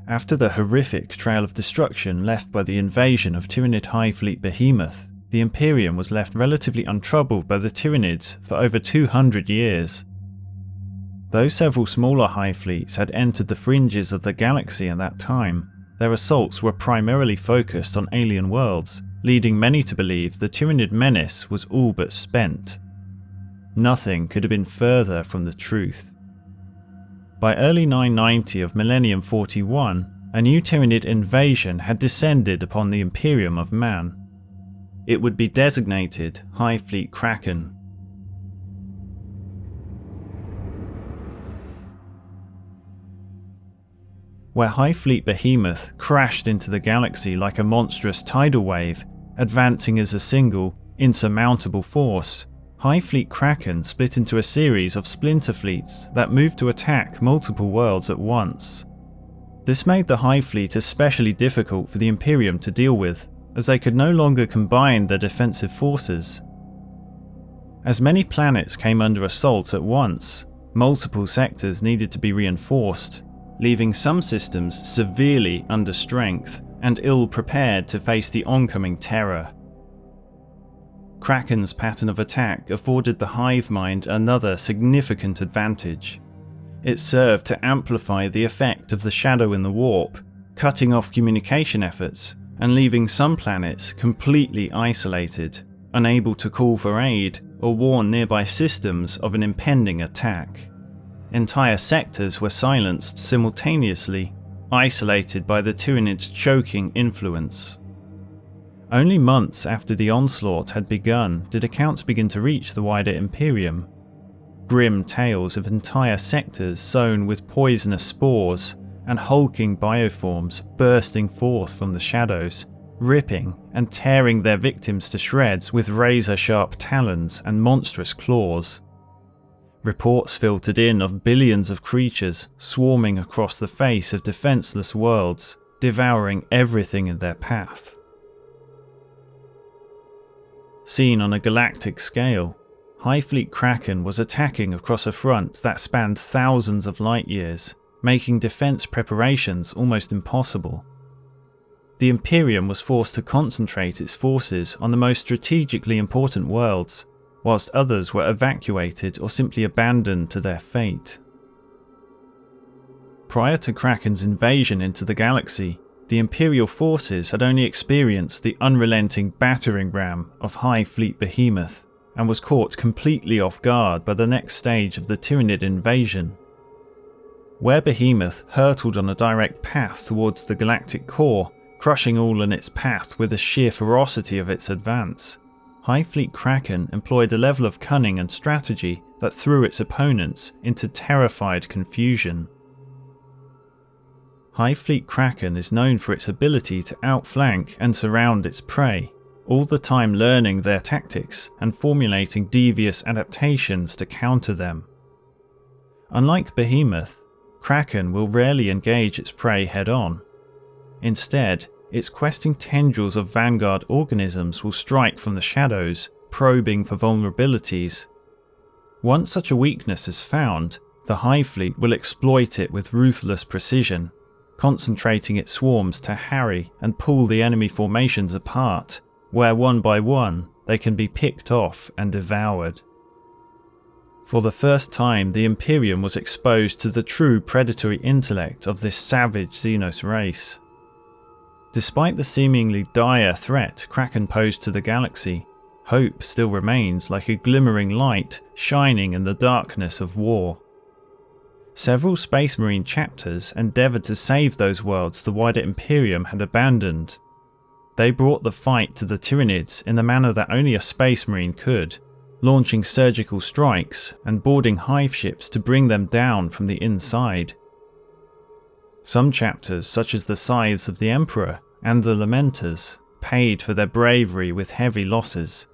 After the horrific trail of destruction left by the invasion of Tyranid Hive Fleet Behemoth, the Imperium was left relatively untroubled by the Tyranids for over 200 years. Though several smaller hive fleets had entered the fringes of the galaxy at that time, their assaults were primarily focused on alien worlds, leading many to believe the Tyranid menace was all but spent. Nothing could have been further from the truth. By early 990 of Millennium 41, a new Tyranid invasion had descended upon the Imperium of Man. It would be designated Hive Fleet Kraken. Where Hive Fleet Behemoth crashed into the galaxy like a monstrous tidal wave, advancing as a single, insurmountable force, Hive Fleet Kraken split into a series of splinter fleets that moved to attack multiple worlds at once. This made the Hive Fleet especially difficult for the Imperium to deal with, as they could no longer combine their defensive forces. As many planets came under assault at once, multiple sectors needed to be reinforced, leaving some systems severely under strength and ill-prepared to face the oncoming terror. Kraken's pattern of attack afforded the hive mind another significant advantage. It served to amplify the effect of the shadow in the warp, cutting off communication efforts and leaving some planets completely isolated, unable to call for aid or warn nearby systems of an impending attack. Entire sectors were silenced simultaneously, isolated by the Tyranid's choking influence. Only months after the onslaught had begun did accounts begin to reach the wider Imperium. Grim tales of entire sectors sown with poisonous spores and hulking bioforms bursting forth from the shadows, ripping and tearing their victims to shreds with razor-sharp talons and monstrous claws. Reports filtered in of billions of creatures swarming across the face of defenseless worlds, devouring everything in their path. Seen on a galactic scale, Hive Fleet Kraken was attacking across a front that spanned thousands of light years, making defense preparations almost impossible. The Imperium was forced to concentrate its forces on the most strategically important worlds, whilst others were evacuated or simply abandoned to their fate. Prior to Kraken's invasion into the galaxy, the Imperial forces had only experienced the unrelenting battering ram of Hive Fleet Behemoth, and was caught completely off guard by the next stage of the Tyranid invasion. Where Behemoth hurtled on a direct path towards the galactic core, crushing all in its path with the sheer ferocity of its advance, Hive Fleet Kraken employed a level of cunning and strategy that threw its opponents into terrified confusion. Hive Fleet Kraken is known for its ability to outflank and surround its prey, all the time learning their tactics and formulating devious adaptations to counter them. Unlike Behemoth, Kraken will rarely engage its prey head-on. Instead, its questing tendrils of vanguard organisms will strike from the shadows, probing for vulnerabilities. Once such a weakness is found, the Hive Fleet will exploit it with ruthless precision, concentrating its swarms to harry and pull the enemy formations apart, where one by one they can be picked off and devoured. For the first time, the Imperium was exposed to the true predatory intellect of this savage Xenos race. Despite the seemingly dire threat Kraken posed to the galaxy, hope still remains like a glimmering light shining in the darkness of war. Several Space Marine chapters endeavoured to save those worlds the wider Imperium had abandoned. They brought the fight to the Tyranids in the manner that only a Space Marine could, launching surgical strikes and boarding hive ships to bring them down from the inside. Some chapters, such as the Scythes of the Emperor and the Lamenters, paid for their bravery with heavy losses,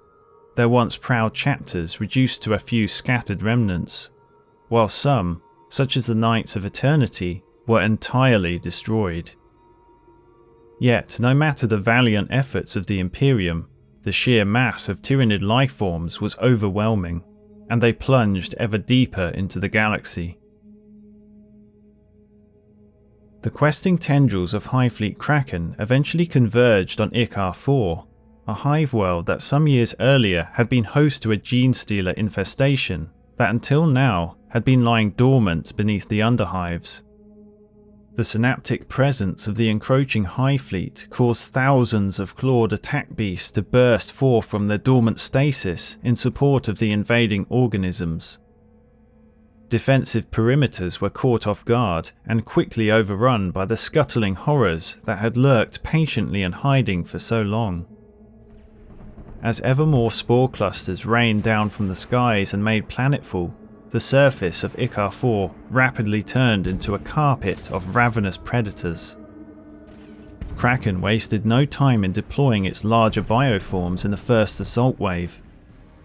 their once proud chapters reduced to a few scattered remnants, while some, such as the Knights of Eternity, were entirely destroyed. Yet, no matter the valiant efforts of the Imperium, the sheer mass of Tyranid lifeforms was overwhelming, and they plunged ever deeper into the galaxy. The questing tendrils of Hive Fleet Kraken eventually converged on Ichar IV, a hive world that some years earlier had been host to a gene stealer infestation that until now had been lying dormant beneath the underhives. The synaptic presence of the encroaching hive fleet caused thousands of clawed attack beasts to burst forth from their dormant stasis in support of the invading organisms. Defensive perimeters were caught off guard and quickly overrun by the scuttling horrors that had lurked patiently in hiding for so long. As ever more spore clusters rained down from the skies and made planetfall, the surface of Ichar IV rapidly turned into a carpet of ravenous predators. Kraken wasted no time in deploying its larger bioforms in the first assault wave.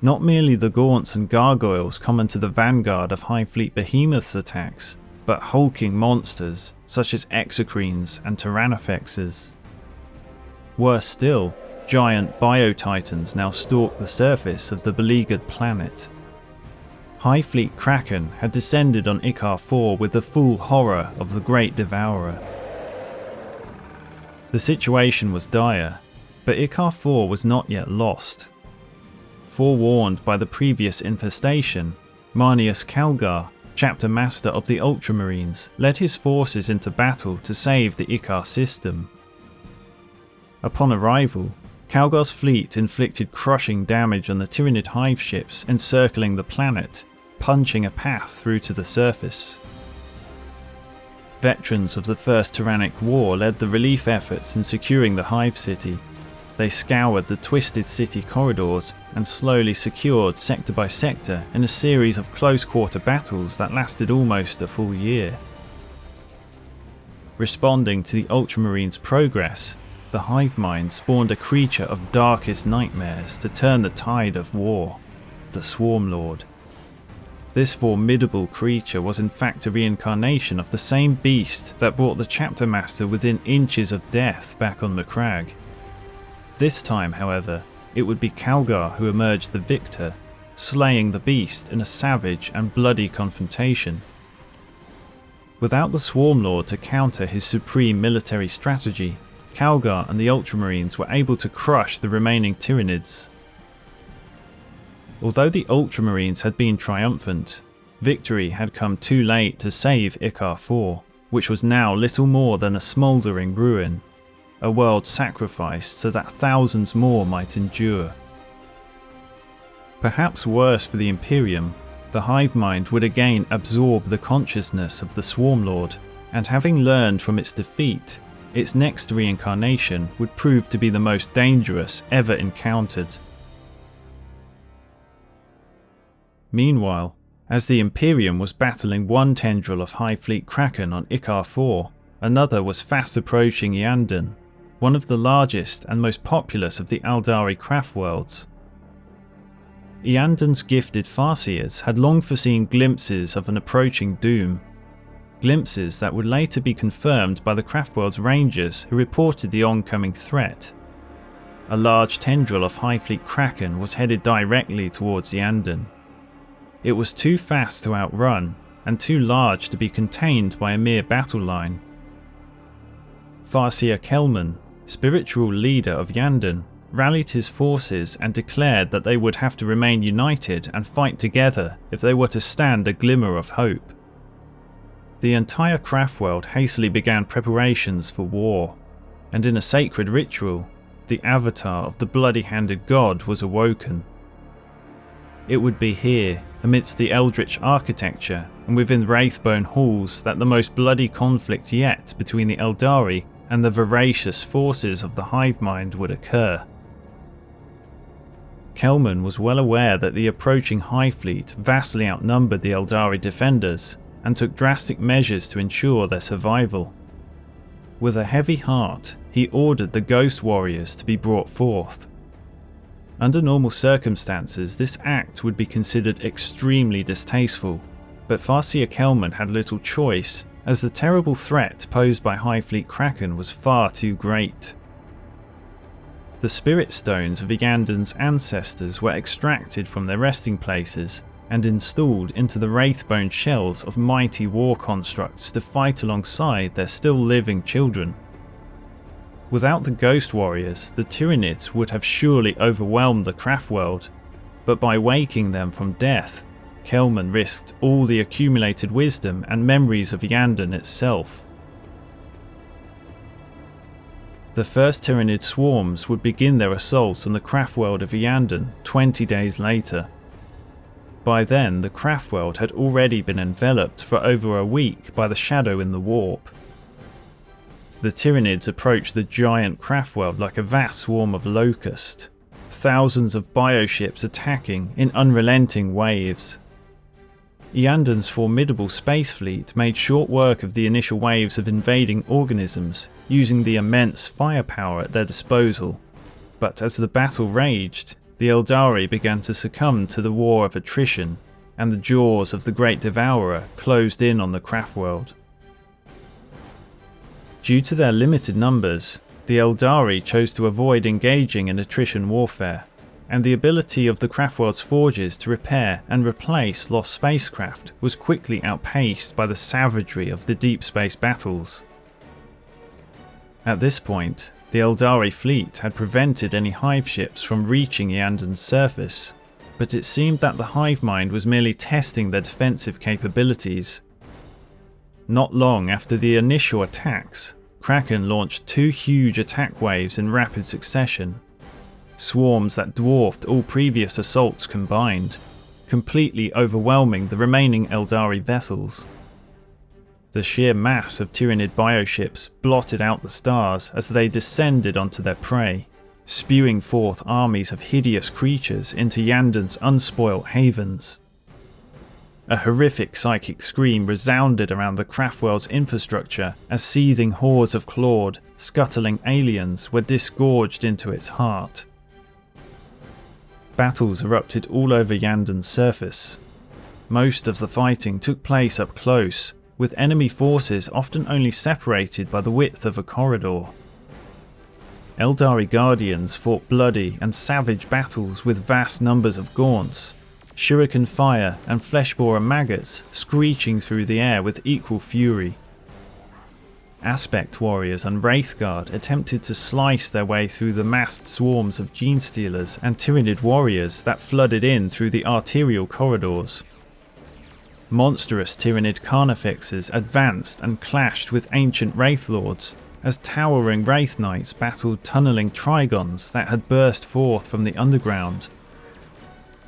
Not merely the gaunts and gargoyles common to the vanguard of Hive Fleet behemoths' attacks, but hulking monsters such as exocrines and tyrannofexes. Worse still, giant biotitans now stalked the surface of the beleaguered planet. Hive Fleet Kraken had descended on Ichar IV with the full horror of the Great Devourer. The situation was dire, but Ichar IV was not yet lost. Forewarned by the previous infestation, Marneus Calgar, chapter master of the Ultramarines, led his forces into battle to save the Ichar system. Upon arrival, Calgar's fleet inflicted crushing damage on the Tyranid Hive ships encircling the planet, punching a path through to the surface. Veterans of the First Tyrannic War led the relief efforts in securing the Hive City. They scoured the twisted city corridors and slowly secured sector by sector in a series of close-quarter battles that lasted almost a full year. Responding to the Ultramarines' progress, the hive mind spawned a creature of darkest nightmares to turn the tide of war, the Swarm Lord. This formidable creature was in fact a reincarnation of the same beast that brought the chapter master within inches of death back on the crag. This time, however, it would be Calgar who emerged the victor, slaying the beast in a savage and bloody confrontation. Without the Swarm Lord to counter his supreme military strategy, Calgar and the Ultramarines were able to crush the remaining Tyranids. Although the Ultramarines had been triumphant, victory had come too late to save Ichar IV, which was now little more than a smouldering ruin, a world sacrificed so that thousands more might endure. Perhaps worse for the Imperium, the hive mind would again absorb the consciousness of the Swarm Lord, and having learned from its defeat, its next reincarnation would prove to be the most dangerous ever encountered. Meanwhile, as the Imperium was battling one tendril of Hive Fleet Kraken on Ichar IV, another was fast approaching Iyanden, one of the largest and most populous of the Aeldari craftworlds. Iyanden's gifted farseers had long foreseen glimpses of an approaching doom, glimpses that would later be confirmed by the craftworld's rangers who reported the oncoming threat. A large tendril of Hive Fleet Kraken was headed directly towards Iyanden. It was too fast to outrun, and too large to be contained by a mere battle line. Farseer Kelman, spiritual leader of Iyanden, rallied his forces and declared that they would have to remain united and fight together if they were to stand a glimmer of hope. The entire craftworld hastily began preparations for war, and in a sacred ritual, the avatar of the bloody-handed god was awoken. It would be here, amidst the eldritch architecture and within Wraithbone halls, that the most bloody conflict yet between the Aeldari and the voracious forces of the hive mind would occur. Kelman was well aware that the approaching hive fleet vastly outnumbered the Aeldari defenders, and took drastic measures to ensure their survival. With a heavy heart, he ordered the Ghost Warriors to be brought forth. Under normal circumstances, this act would be considered extremely distasteful, but Farseer Kelman had little choice, as the terrible threat posed by Hive Fleet Kraken was far too great. The spirit stones of Iyanden's ancestors were extracted from their resting places, and installed into the wraithbone shells of mighty war constructs to fight alongside their still living children. Without the Ghost Warriors, the Tyranids would have surely overwhelmed the craftworld, but by waking them from death, Kelman risked all the accumulated wisdom and memories of Iyanden itself. The first Tyranid swarms would begin their assault on the craftworld of Iyanden 20 days later. By then, the craftworld had already been enveloped for over a week by the shadow in the warp. The Tyranids approached the giant craftworld like a vast swarm of locusts, thousands of bioships attacking in unrelenting waves. Iyanden's formidable space fleet made short work of the initial waves of invading organisms, using the immense firepower at their disposal. But as the battle raged, the Aeldari began to succumb to the war of attrition, and the jaws of the Great Devourer closed in on the craftworld. Due to their limited numbers, the Aeldari chose to avoid engaging in attrition warfare, and the ability of the craftworld's forges to repair and replace lost spacecraft was quickly outpaced by the savagery of the deep space battles. At this point, the Aeldari fleet had prevented any hive ships from reaching Iyanden's surface, but it seemed that the hive mind was merely testing their defensive capabilities. Not long after the initial attacks, Kraken launched 2 huge attack waves in rapid succession, swarms that dwarfed all previous assaults combined, completely overwhelming the remaining Aeldari vessels. The sheer mass of Tyranid bioships blotted out the stars as they descended onto their prey, spewing forth armies of hideous creatures into Iyanden's unspoilt havens. A horrific psychic scream resounded around the craftworld's infrastructure as seething hordes of clawed, scuttling aliens were disgorged into its heart. Battles erupted all over Iyanden's surface. Most of the fighting took place up close, with enemy forces often only separated by the width of a corridor. Aeldari guardians fought bloody and savage battles with vast numbers of gaunts, shuriken fire and fleshborer maggots screeching through the air with equal fury. Aspect warriors and Wraithguard attempted to slice their way through the massed swarms of Genestealers and Tyranid warriors that flooded in through the arterial corridors. Monstrous Tyranid Carnifexes advanced and clashed with ancient Wraithlords, as towering Wraith Knights battled tunnelling Trigons that had burst forth from the underground.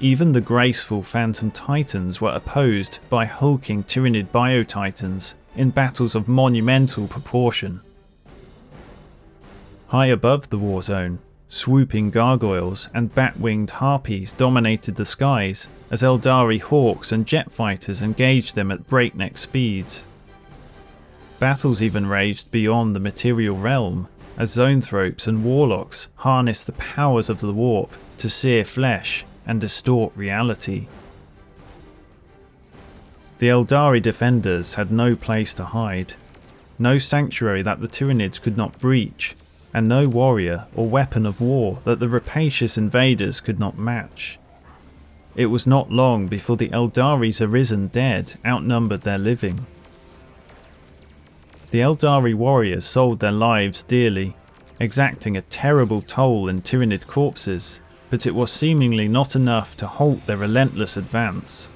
Even the graceful Phantom Titans were opposed by hulking Tyranid Biotitans in battles of monumental proportion. High above the war zone, swooping gargoyles and bat-winged harpies dominated the skies as Aeldari hawks and jet fighters engaged them at breakneck speeds. Battles even raged beyond the material realm, as Zoanthropes and Warlocks harnessed the powers of the warp to sear flesh and distort reality. The Aeldari defenders had no place to hide, no sanctuary that the Tyranids could not breach, and no warrior or weapon of war that the rapacious invaders could not match. It was not long before the Aeldari's arisen dead outnumbered their living. The Aeldari warriors sold their lives dearly, exacting a terrible toll in Tyranid corpses, but it was seemingly not enough to halt their relentless advance.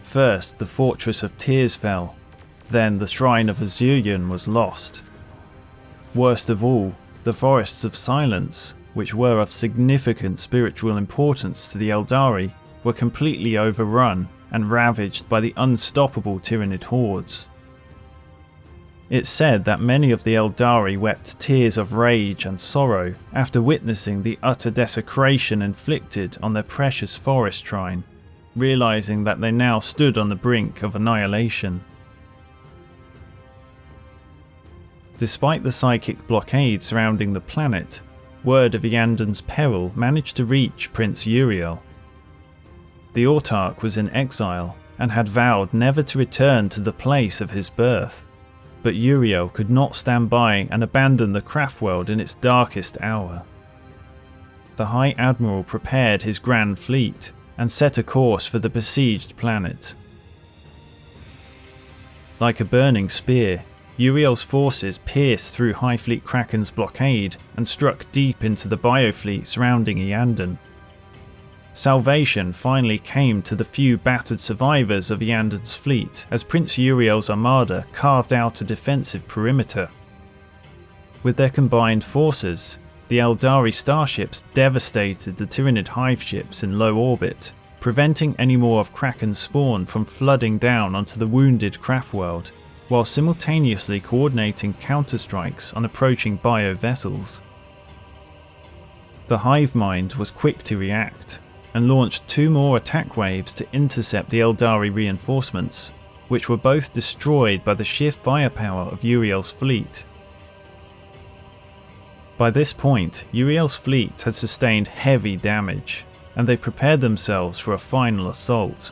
First, the Fortress of Tears fell, then the Shrine of Azurion was lost. Worst of all, the Forests of Silence, which were of significant spiritual importance to the Aeldari, were completely overrun and ravaged by the unstoppable Tyranid hordes. It's said that many of the Aeldari wept tears of rage and sorrow after witnessing the utter desecration inflicted on their precious forest shrine, realizing that they now stood on the brink of annihilation. Despite the psychic blockade surrounding the planet, word of Iyanden's peril managed to reach Prince Uriel. The Autarch was in exile and had vowed never to return to the place of his birth, but Uriel could not stand by and abandon the craftworld in its darkest hour. The High Admiral prepared his grand fleet, and set a course for the besieged planet. Like a burning spear, Uriel's forces pierced through Hive Fleet Kraken's blockade and struck deep into the biofleet surrounding Iyanden. Salvation finally came to the few battered survivors of Iyanden's fleet as Prince Uriel's armada carved out a defensive perimeter. With their combined forces, the Aeldari starships devastated the Tyranid Hive ships in low orbit, preventing any more of Kraken's spawn from flooding down onto the wounded craftworld, while simultaneously coordinating counterstrikes on approaching bio vessels. The hive mind was quick to react, and launched 2 more attack waves to intercept the Aeldari reinforcements, which were both destroyed by the sheer firepower of Uriel's fleet. By this point, Uriel's fleet had sustained heavy damage, and they prepared themselves for a final assault,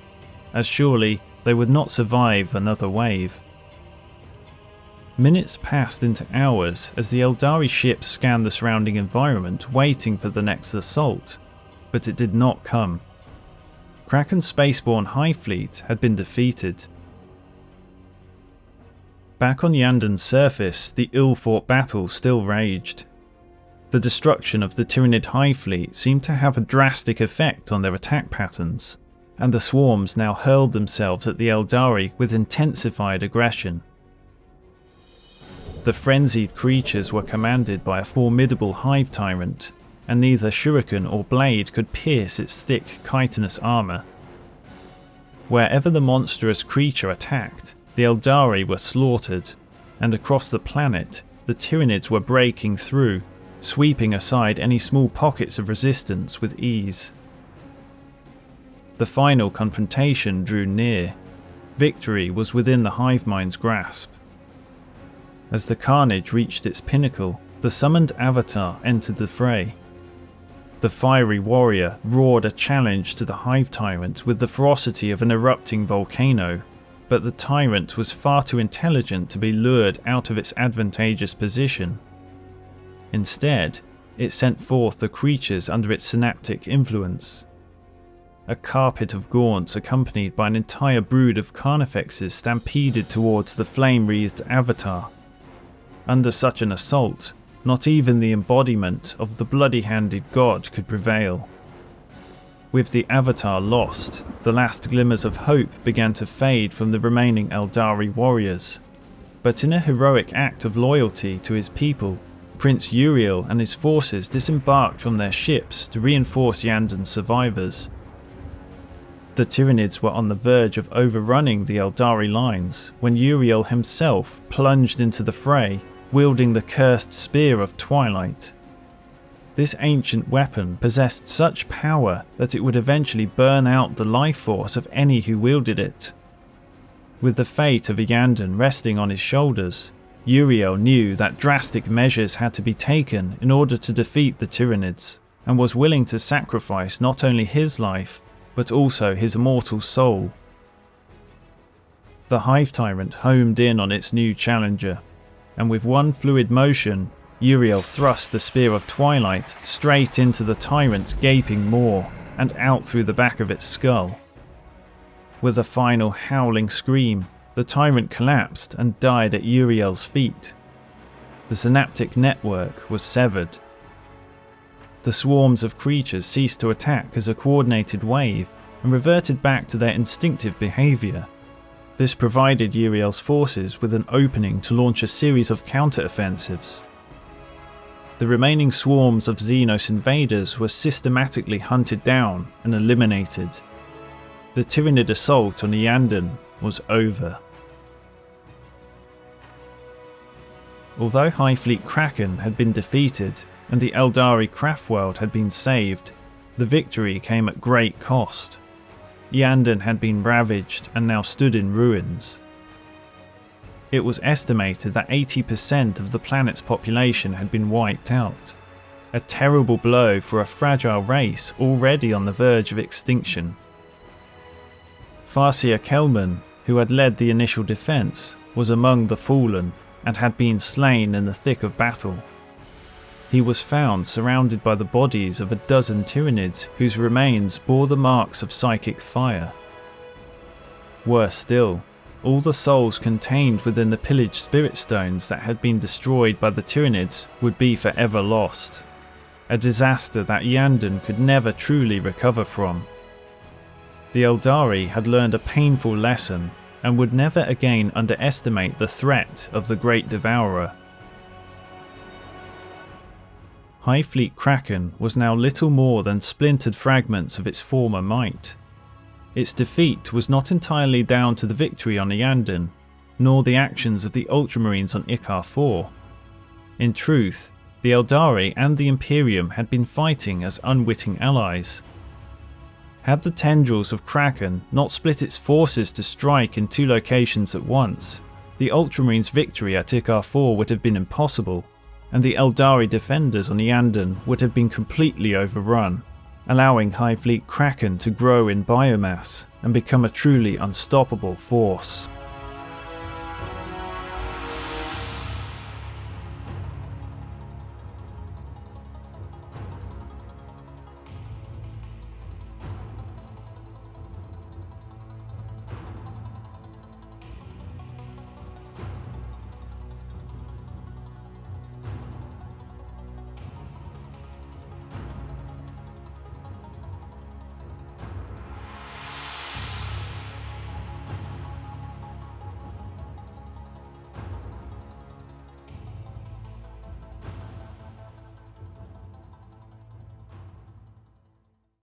as surely they would not survive another wave. Minutes passed into hours as the Aeldari ships scanned the surrounding environment, waiting for the next assault, but it did not come. Kraken's spaceborne Hive Fleet had been defeated. Back on Iyanden's surface, the ill-fought battle still raged. The destruction of the Tyranid Hive Fleet seemed to have a drastic effect on their attack patterns, and the swarms now hurled themselves at the Aeldari with intensified aggression. The frenzied creatures were commanded by a formidable hive tyrant, and neither shuriken or blade could pierce its thick chitinous armour. Wherever the monstrous creature attacked, the Aeldari were slaughtered, and across the planet, the Tyranids were breaking through, sweeping aside any small pockets of resistance with ease. The final confrontation drew near. Victory was within the hive mind's grasp. As the carnage reached its pinnacle, the summoned avatar entered the fray. The fiery warrior roared a challenge to the hive tyrant with the ferocity of an erupting volcano, but the tyrant was far too intelligent to be lured out of its advantageous position. Instead, it sent forth the creatures under its synaptic influence. A carpet of gaunts accompanied by an entire brood of carnifexes stampeded towards the flame-wreathed avatar. Under such an assault, not even the embodiment of the bloody-handed god could prevail. With the avatar lost, the last glimmers of hope began to fade from the remaining Aeldari warriors. But in a heroic act of loyalty to his people, Prince Uriel and his forces disembarked from their ships to reinforce Iyanden's survivors. The Tyranids were on the verge of overrunning the Aeldari lines when Uriel himself plunged into the fray, wielding the cursed Spear of Twilight. This ancient weapon possessed such power that it would eventually burn out the life force of any who wielded it. With the fate of Iyanden resting on his shoulders, Uriel knew that drastic measures had to be taken in order to defeat the Tyranids, and was willing to sacrifice not only his life, but also his immortal soul. The Hive Tyrant homed in on its new challenger, and with one fluid motion, Uriel thrust the Spear of Twilight straight into the tyrant's gaping maw and out through the back of its skull. With a final howling scream, the tyrant collapsed and died at Uriel's feet. The synaptic network was severed. The swarms of creatures ceased to attack as a coordinated wave and reverted back to their instinctive behaviour. This provided Uriel's forces with an opening to launch a series of counter-offensives. The remaining swarms of Xenos invaders were systematically hunted down and eliminated. The Tyranid assault on Iyanden was over. Although Hive Fleet Kraken had been defeated and the Aeldari craftworld had been saved, the victory came at great cost. Iyanden had been ravaged and now stood in ruins. It was estimated that 80% of the planet's population had been wiped out, a terrible blow for a fragile race already on the verge of extinction. Farseer Kelman, who had led the initial defense, was among the fallen and had been slain in the thick of battle. he was found surrounded by the bodies of a dozen Tyranids whose remains bore the marks of psychic fire. Worse still, all the souls contained within the pillaged spirit stones that had been destroyed by the Tyranids would be forever lost. A disaster that Iyanden could never truly recover from. The Aeldari had learned a painful lesson and would never again underestimate the threat of the Great Devourer. Hive Fleet Kraken was now little more than splintered fragments of its former might. Its defeat was not entirely down to the victory on Iyanden, nor the actions of the Ultramarines on Ichar IV. In truth, the Aeldari and the Imperium had been fighting as unwitting allies. Had the tendrils of Kraken not split its forces to strike in two locations at once, the Ultramarines' victory at Ichar IV would have been impossible, and the Aeldari defenders on Iyanden would have been completely overrun, allowing Hive Fleet Kraken to grow in biomass and become a truly unstoppable force.